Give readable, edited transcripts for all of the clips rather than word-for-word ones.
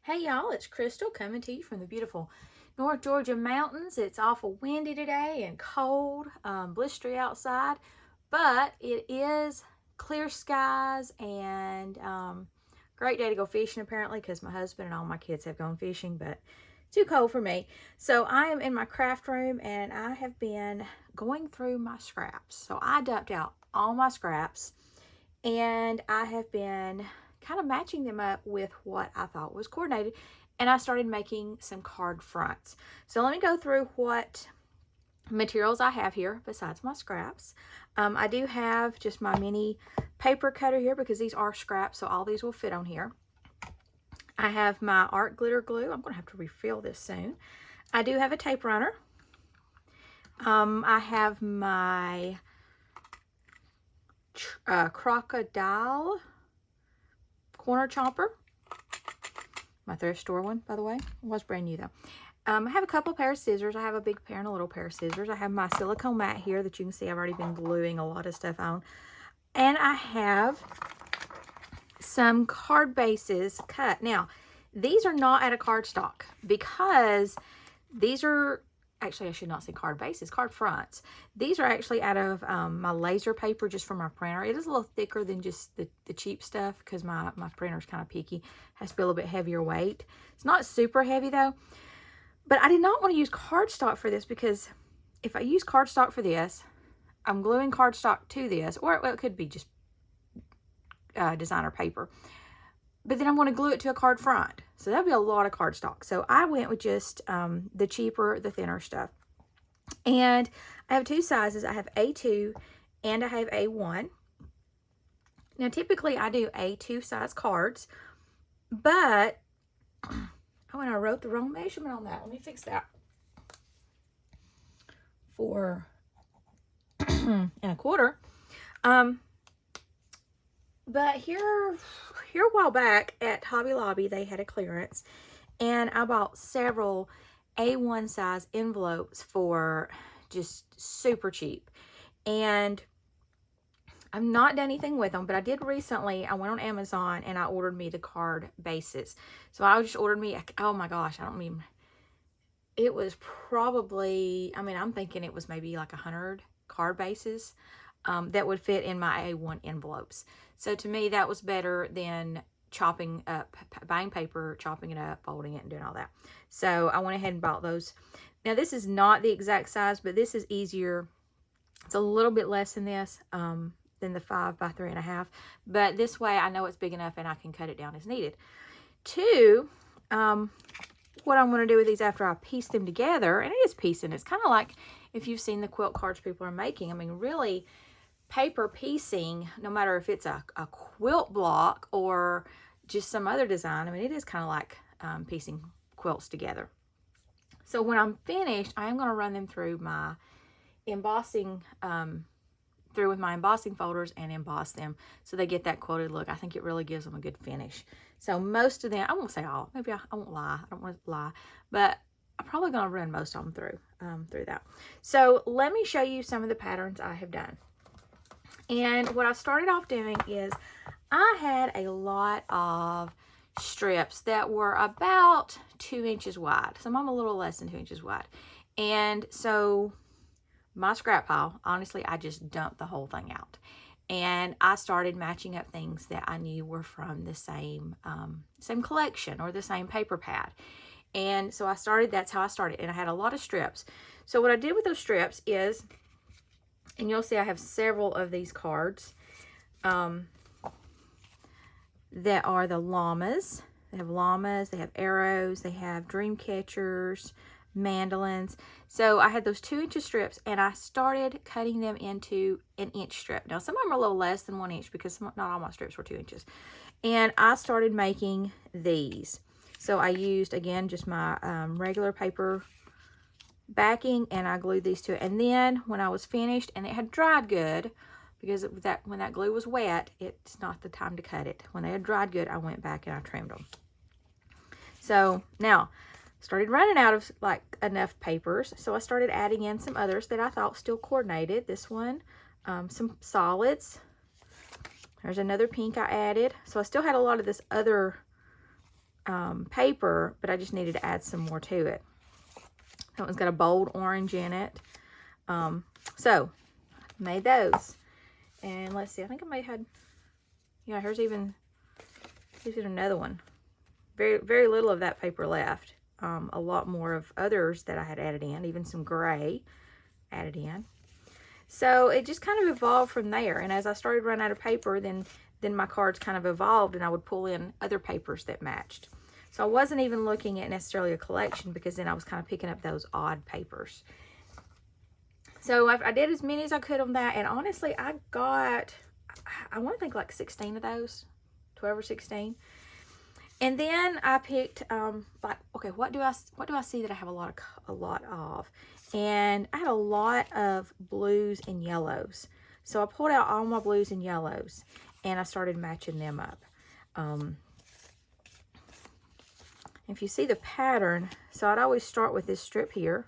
Hey y'all, it's Crystal coming to you from the beautiful North Georgia mountains. It's awful windy today and cold, blistery outside, but it is clear skies and great day to go fishing apparently because my husband and all my kids have gone fishing, but too cold for me. So I am in my craft room and I have been going through my scraps. So I dumped out all my scraps and I have been kind of matching them up with what I thought was coordinated, and I started making some card fronts. So let me go through what materials I have here besides my scraps. I do have just my mini paper cutter here because these are scraps, so all these will fit on here. I have my art glitter glue. I'm going to have to refill this soon. I do have a tape runner. I have my crocodile corner chomper, my thrift store one, by the way. It was brand new though. I have a couple pair of scissors. I have a big pair and a little pair of scissors. I have my silicone mat here that you can see I've already been gluing a lot of stuff on. And I have some card bases cut. Now, these are not out of cardstock because these are, actually I should not say card bases, card fronts. These are actually out of my laser paper just from my printer. It is a little thicker than just the cheap stuff because my printer is kind of picky. Has to be a little bit heavier weight. It's not super heavy though. But I did not want to use cardstock for this because if I use cardstock for this, I'm gluing cardstock to this, or well, it could be just designer paper. But then I'm going to glue it to a card front. So that'd be a lot of cardstock. So I went with just the cheaper, the thinner stuff. And I have two sizes. I have A2 and I have A1. Now typically I do A2 size cards, but oh, and I wrote the wrong measurement on that. Let me fix that. 4 1/4. But here a while back at Hobby Lobby, they had a clearance, and I bought several A1 size envelopes for just super cheap. And I've not done anything with them, but I did recently. I went on Amazon and I ordered me the card bases. So I just ordered me, oh my gosh, it was probably, I'm thinking it was maybe like 100 card bases that would fit in my A1 envelopes. So to me, that was better than chopping up, buying paper, chopping it up, folding it, and doing all that. So I went ahead and bought those. Now this is not the exact size, but this is easier. It's a little bit less than this, than the 5 by 3.5. But this way I know it's big enough and I can cut it down as needed. Two, what I'm going to do with these after I piece them together, and it is piecing. It's kind of like if you've seen the quilt cards people are making. Really, paper piecing, no matter if it's a quilt block or just some other design, it is kind of like piecing quilts together. So when I'm finished, I am going to run them through my embossing, with my embossing folders and emboss them so they get that quilted look. I think it really gives them a good finish. So most of them, I won't say all, maybe I won't lie, I don't want to lie, but I'm probably going to run most of them through that. So let me show you some of the patterns I have done. And what I started off doing is I had a lot of strips that were about 2 inches wide. Some of them a little less than 2 inches wide. And so my scrap pile, honestly, I just dumped the whole thing out. And I started matching up things that I knew were from the same collection or the same paper pad. And so that's how I started. And I had a lot of strips. So what I did with those strips is, and you'll see I have several of these cards that are the llamas. They have llamas, they have arrows, they have dream catchers, mandolins. So I had those 2 inch strips and I started cutting them into an inch strip. Now some of them are a little less than 1 inch because not all my strips were 2 inches. And I started making these. So I used, again, just my regular paper backing and I glued these to it. And then when I was finished and it had dried good, because when that glue was wet, it's not the time to cut it. When they had dried good, I went back and I trimmed them. So now started running out of enough papers, so I started adding in some others that I thought still coordinated. This one, some solids. There's another pink I added. So I still had a lot of this other paper, but I just needed to add some more to it. That one's got a bold orange in it. So, made those. And let's see, I think I may have had, yeah, here's even another one. Very, very little of that paper left. A lot more of others that I had added in, even some gray added in. So it just kind of evolved from there. And as I started running out of paper, then my cards kind of evolved, and I would pull in other papers that matched. So I wasn't even looking at necessarily a collection, because then I was kind of picking up those odd papers. So I did as many as I could on that. And honestly, I got, I want to think like 16 of those, 12 or 16. And then I picked, like, okay, what do I see that I have a lot of? And I had a lot of blues and yellows. So I pulled out all my blues and yellows, and I started matching them up. If you see the pattern, so I'd always start with this strip here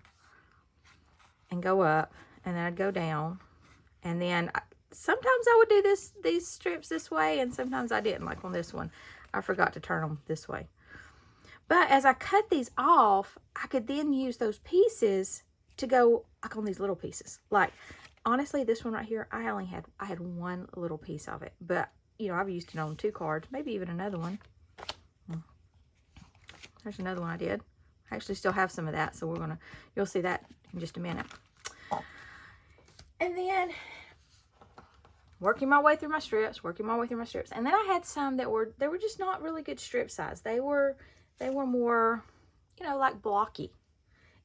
and go up, and then I'd go down, and then sometimes I would do these strips this way, and sometimes I didn't. Like on this one, I forgot to turn them this way. But as I cut these off, I could then use those pieces to go like on these little pieces. Like, honestly, this one right here, I had one little piece of it, but you know, I've used it on 2 cards, maybe even another one. There's another one I did. I actually still have some of that, so you'll see that in just a minute. And then working my way through my strips, and then I had some that were just not really good strip size. They were more, you know, like blocky.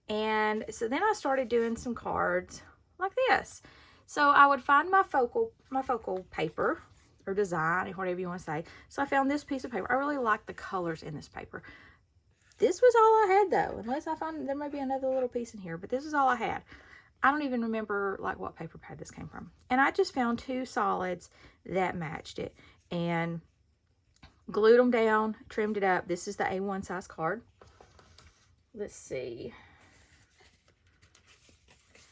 And so then I started doing some cards like this. So I would find my focal paper or design, or whatever you want to say. So I found this piece of paper. I really like the colors in this paper. This was all I had though, unless I found there may be another little piece in here, but this is all I had. I don't even remember like what paper pad this came from. And I just found 2 solids that matched it and glued them down, trimmed it up. This is the A1 size card. Let's see.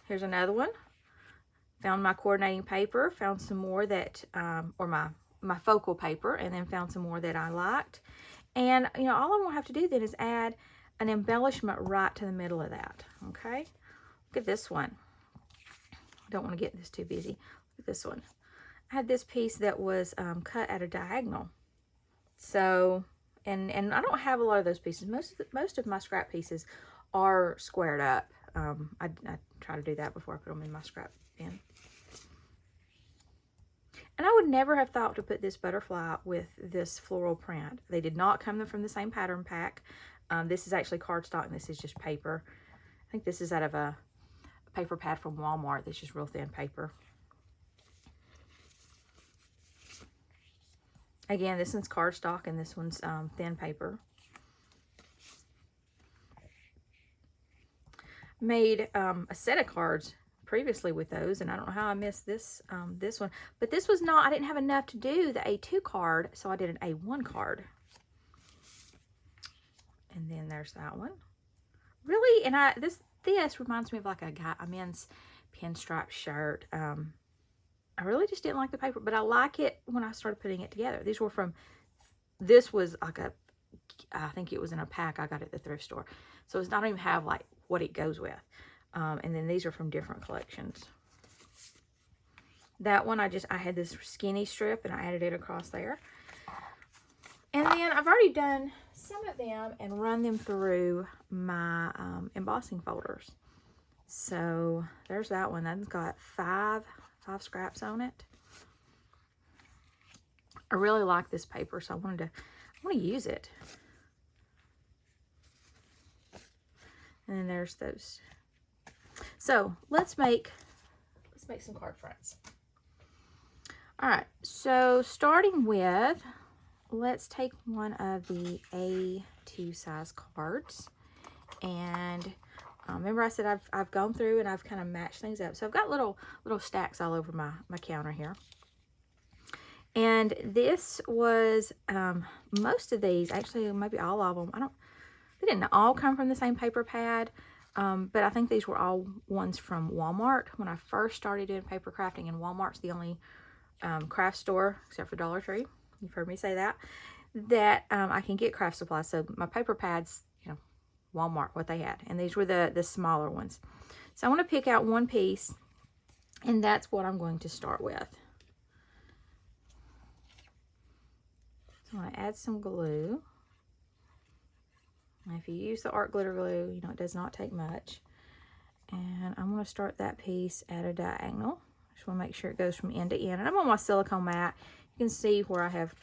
Here's another one. Found my coordinating paper, found some more that, or my focal paper, and then found some more that I liked. And, you know, all I'm going to have to do then is add an embellishment right to the middle of that, okay? Look at this one. I don't want to get this too busy. Look at this one. I had this piece that was cut at a diagonal. So, and I don't have a lot of those pieces. Most of my scrap pieces are squared up. I try to do that before I put them in my scrap bin. And I would never have thought to put this butterfly with this floral print. They did not come from the same pattern pack. This is actually cardstock, and this is just paper. I think this is out of a paper pad from Walmart. That's just real thin paper. Again, this one's cardstock, and this one's thin paper. Made a set of cards previously with those, and I don't know how I missed this this one, but this was not, I didn't have enough to do the A2 card, so I did an A1 card. And then there's that one. Really, and this reminds me of like a men's pinstripe shirt. I really just didn't like the paper, but I like it when I started putting it together. These were from, this was like I think it was in a pack I got at the thrift store, so it's not even have like what it goes with. And then these are from different collections. That one, I had this skinny strip, and I added it across there. And then I've already done some of them and run them through my embossing folders. So there's that one. That's got five scraps on it. I really like this paper, so I want to use it. And then there's those. So let's make some card fronts. All right, so starting with, let's take one of the A2 size cards, and remember I said I've gone through and I've kind of matched things up. So I've got little stacks all over my counter here. And this was most of these, actually maybe all of them. They didn't all come from the same paper pad. But I think these were all ones from Walmart. When I first started doing paper crafting, and Walmart's the only craft store, except for Dollar Tree, you've heard me say that, that I can get craft supplies. So my paper pads, you know, Walmart, what they had. And these were the smaller ones. So I want to pick out one piece, and that's what I'm going to start with. So I'm going to add some glue. Now if you use the art glitter glue, you know, it does not take much. And I'm going to start that piece at a diagonal. Just want to make sure it goes from end to end. And I'm on my silicone mat. You can see where I have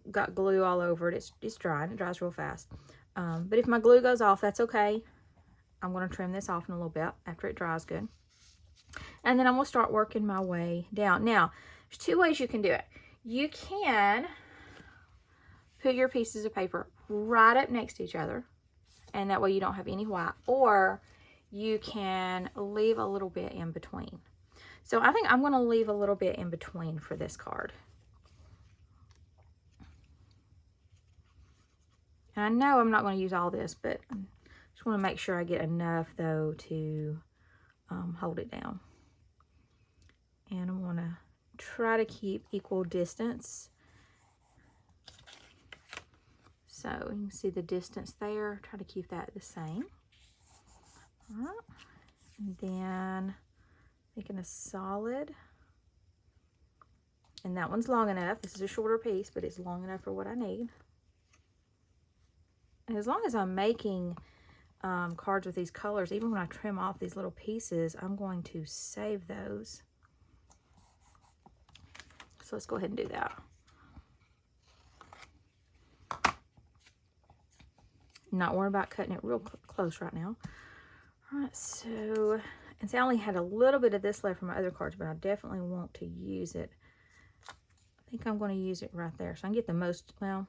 got glue all over it. It's drying. It dries real fast. But if my glue goes off, that's okay. I'm going to trim this off in a little bit after it dries good. And then I'm going to start working my way down. Now, there's two ways you can do it. You can put your pieces of paper right up next to each other, and that way you don't have any white. Or you can leave a little bit in between. So I think I'm going to leave a little bit in between for this card. And I know I'm not going to use all this, but I just want to make sure I get enough, though, to hold it down. And I'm going to try to keep equal distance. So you can see the distance there. Try to keep that the same. All right. And then making a solid. And that one's long enough. This is a shorter piece, but it's long enough for what I need. And as long as I'm making cards with these colors, even when I trim off these little pieces, I'm going to save those. So let's go ahead and do that. Not worrying about cutting it real close right now. All right, so, and see, I only had a little bit of this left from my other cards, but I definitely want to use it. I think I'm going to use it right there, so I can get the most, well,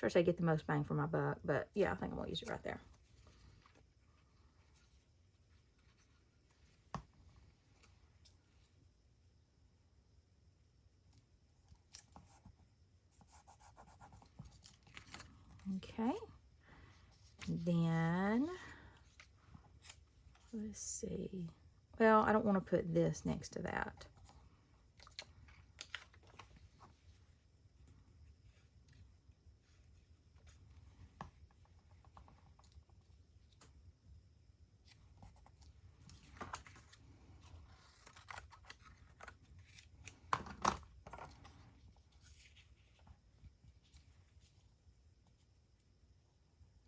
I say get the most bang for my buck, but yeah, I think I'm going to use it right there. Okay. Then, let's see. Well, I don't want to put this next to that.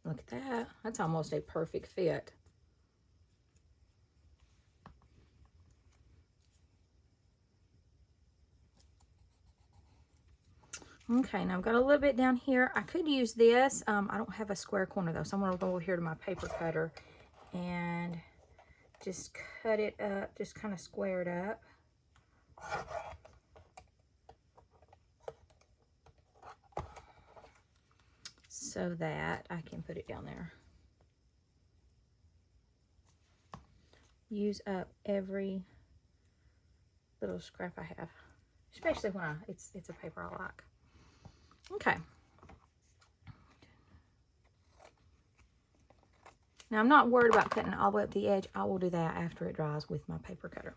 Look at that. That's almost a perfect fit. Okay, now I've got a little bit down here. I could use this. I don't have a square corner though, so I'm going to go over here to my paper cutter and just cut it up, just kind of square it up. So that I can put it down there. Use up every little scrap I have, especially when it's a paper I like. Okay. Now I'm not worried about cutting all the way up the edge. I will do that after it dries with my paper cutter.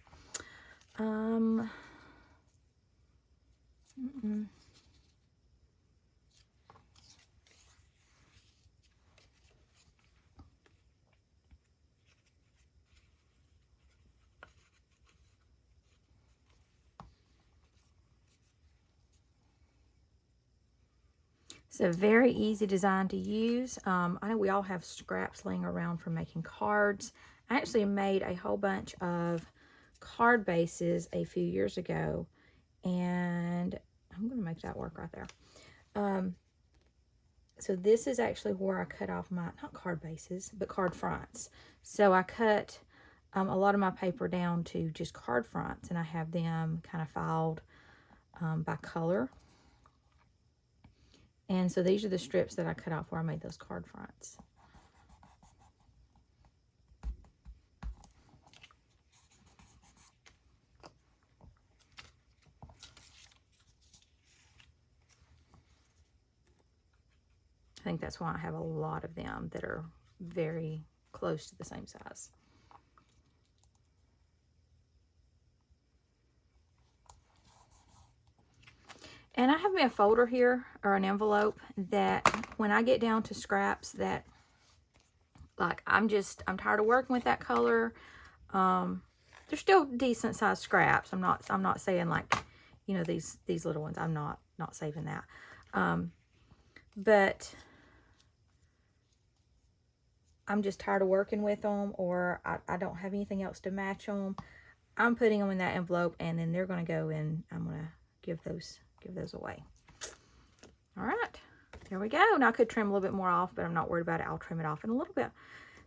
It's a very easy design to use. I know we all have scraps laying around from making cards. I actually made a whole bunch of card bases a few years ago, and I'm going to make that work right there. So this is actually where I cut off my, not card bases, but card fronts. So I cut a lot of my paper down to just card fronts, and I have them kind of filed by color. And so these are the strips that I cut off where I made those card fronts. I think that's why I have a lot of them that are very close to the same size. And I have me a folder here, or an envelope, that when I get down to scraps that, like, I'm tired of working with that color. They're still decent sized scraps. I'm not saying, like, you know, these little ones. I'm not saving that. But I'm just tired of working with them, or I don't have anything else to match them. I'm putting them in that envelope, and then they're going to go in. I'm going to give those away. All right, there we go. Now I could trim a little bit more off, but I'm not worried about it. I'll trim it off in a little bit.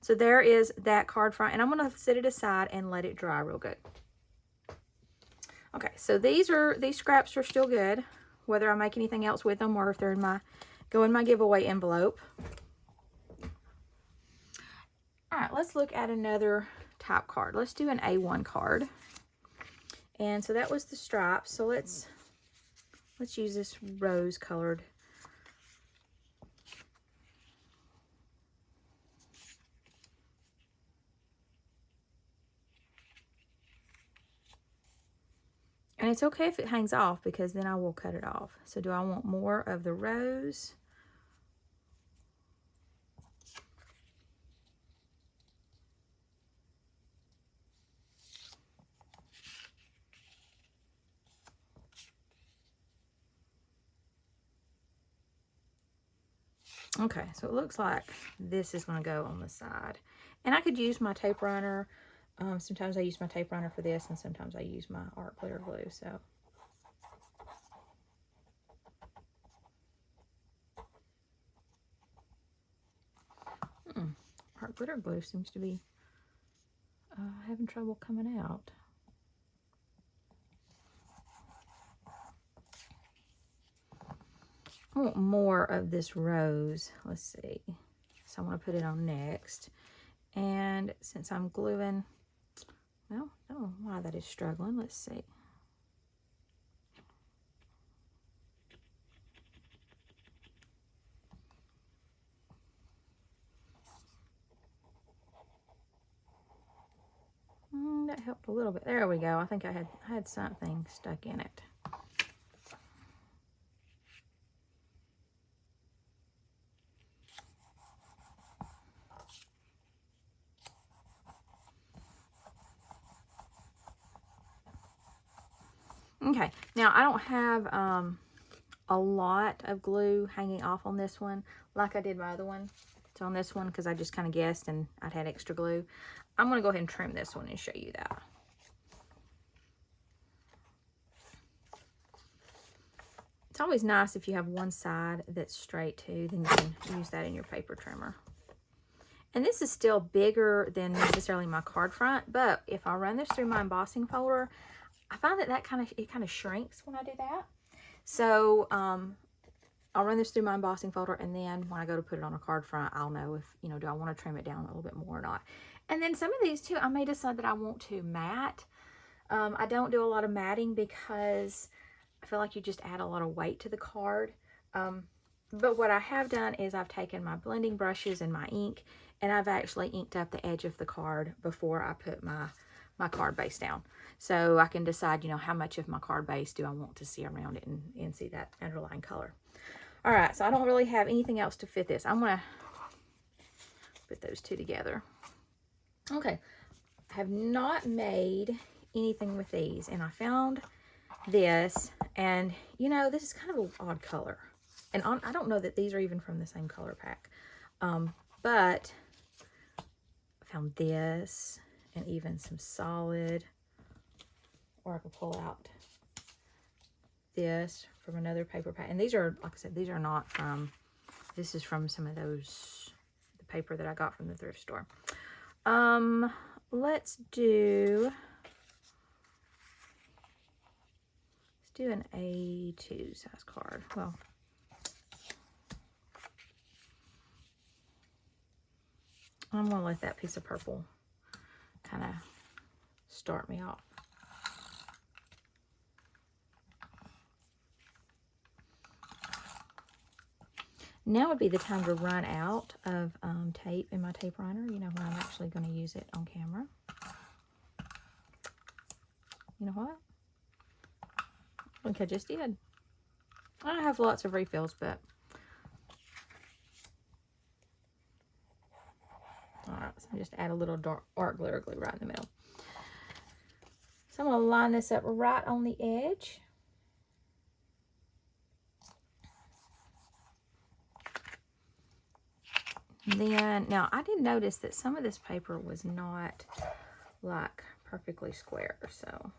So there is that card front, and I'm going to set it aside and let it dry real good. Okay, so these scraps are still good, whether I make anything else with them or if they're go in my giveaway envelope. All right, let's look at another type card. Let's do an A1 card. And so that was the stripes. So let's use this rose colored. And it's okay if it hangs off, because then I will cut it off. So do I want more of the rose? Okay, so it looks like this is going to go on the side. And I could use my tape runner. Sometimes I use my tape runner for this, and sometimes I use my art glitter glue. So art glitter glue seems to be having trouble coming out. I want more of this rose. Let's see. So I'm going to put it on next. And since I'm gluing, well, I don't know why that is struggling. Let's see. That helped a little bit. There we go. I think I had something stuck in it. Okay, now I don't have a lot of glue hanging off on this one like I did my other one. So on this one, because I just kind of guessed and I'd had extra glue, I'm going to go ahead and trim this one and show you that. It's always nice if you have one side that's straight too, then you can use that in your paper trimmer. And this is still bigger than necessarily my card front, but if I run this through my embossing folder, I find that it kind of shrinks when I do that. So I'll run this through my embossing folder, and then when I go to put it on a card front, I'll know if, you know, do I want to trim it down a little bit more or not. And then some of these too, I may decide that I want to matte. I don't do a lot of matting because I feel like you just add a lot of weight to the card. But what I have done is I've taken my blending brushes and my ink, and I've actually inked up the edge of the card before I put my card base down. So I can decide, you know, how much of my card base do I want to see around it and see that underlying color. All right, so I don't really have anything else to fit this. I'm going to put those two together. Okay, I have not made anything with these, and I found this, and you know, this is kind of an odd color. And I don't know that these are even from the same color pack. But I found this, and even some solid, or I could pull out this from another paper pack. And these are, like I said, these are not from, this is from some of those, the paper that I got from the thrift store. Let's do an A2 size card. Well, I'm going to let that piece of purple kind of start me off. Now would be the time to run out of tape in my tape runner, you know, when I'm actually going to use it on camera. You know what? I think I just did. I have lots of refills, but all right, so just add a little art glitter glue right in the middle. So I'm going to line this up right on the edge. Then, now I did notice that some of this paper was not like perfectly square, so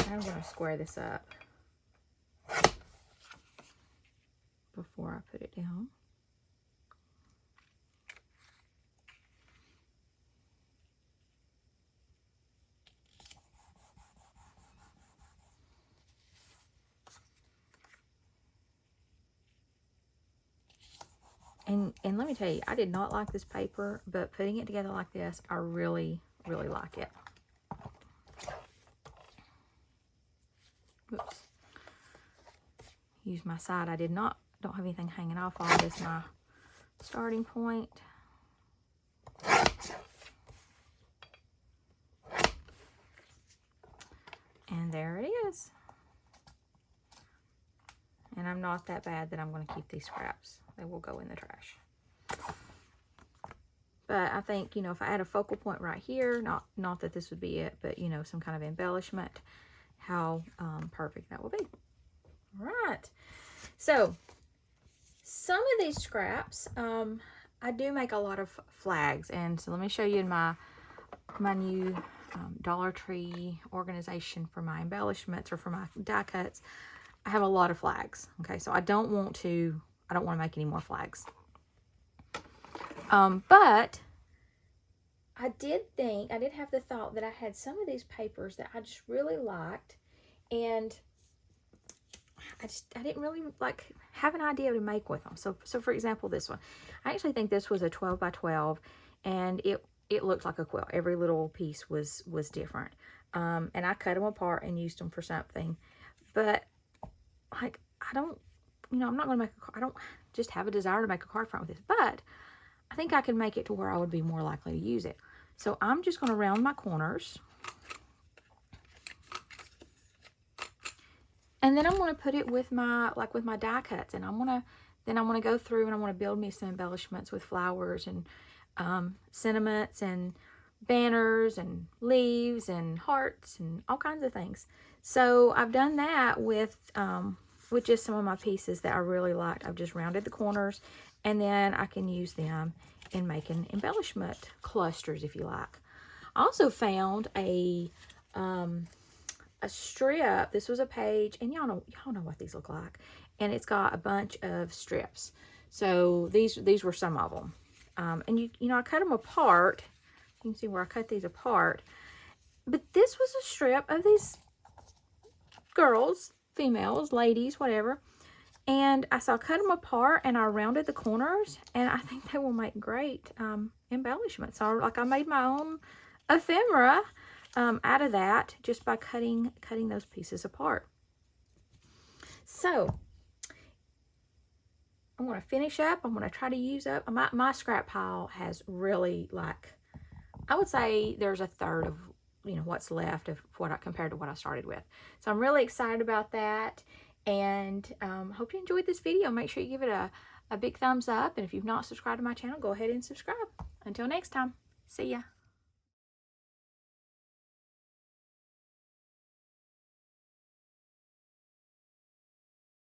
I'm going to square this up before I put it down. And let me tell you, I did not like this paper, but putting it together like this, I really, really like it. Oops. Use my side. I don't have anything hanging off all this, my starting point. And there it is. And I'm not that bad that I'm going to keep these scraps. They will go in the trash. But I think, you know, if I add a focal point right here, not that this would be it, but, you know, some kind of embellishment, how perfect that will be. All right. So, some of these scraps, I do make a lot of flags. And so let me show you in my new Dollar Tree organization for my embellishments or for my die cuts. I have a lot of flags. Okay, so I don't want to make any more flags. But I did have the thought that I had some of these papers that I just really liked, and I didn't really like have an idea to make with them. So for example, this one, I actually think this was a 12 by 12, and it looked like a quilt. Every little piece was different, and I cut them apart and used them for something. But like, I don't, you know, I'm not going to make I don't just have a desire to make a card front with this, but I think I can make it to where I would be more likely to use it. So I'm just going to round my corners. And then I'm going to put it with my die cuts, and I'm going to go through and I want to build me some embellishments with flowers and sentiments and banners and leaves and hearts and all kinds of things. So I've done that with just some of my pieces that I really liked. I've just rounded the corners, and then I can use them in making embellishment clusters if you like. I also found a strip. This was a page, and y'all know what these look like, and it's got a bunch of strips. So these were some of them, and you know, I cut them apart. You can see where I cut these apart, but this was a strip of these girls, females, ladies, whatever, and I cut them apart and I rounded the corners, and I think they will make great embellishments. So like, I made my own ephemera out of that just by cutting those pieces apart. So I'm going to finish up. I'm going to try to use up my scrap pile. Has really, like, I would say there's a third of, you know, what's left of what compared to what I started with. So I'm really excited about that, and hope you enjoyed this video. Make sure you give it a big thumbs up, and if you've not subscribed to my channel, go ahead and subscribe. Until next time, see ya.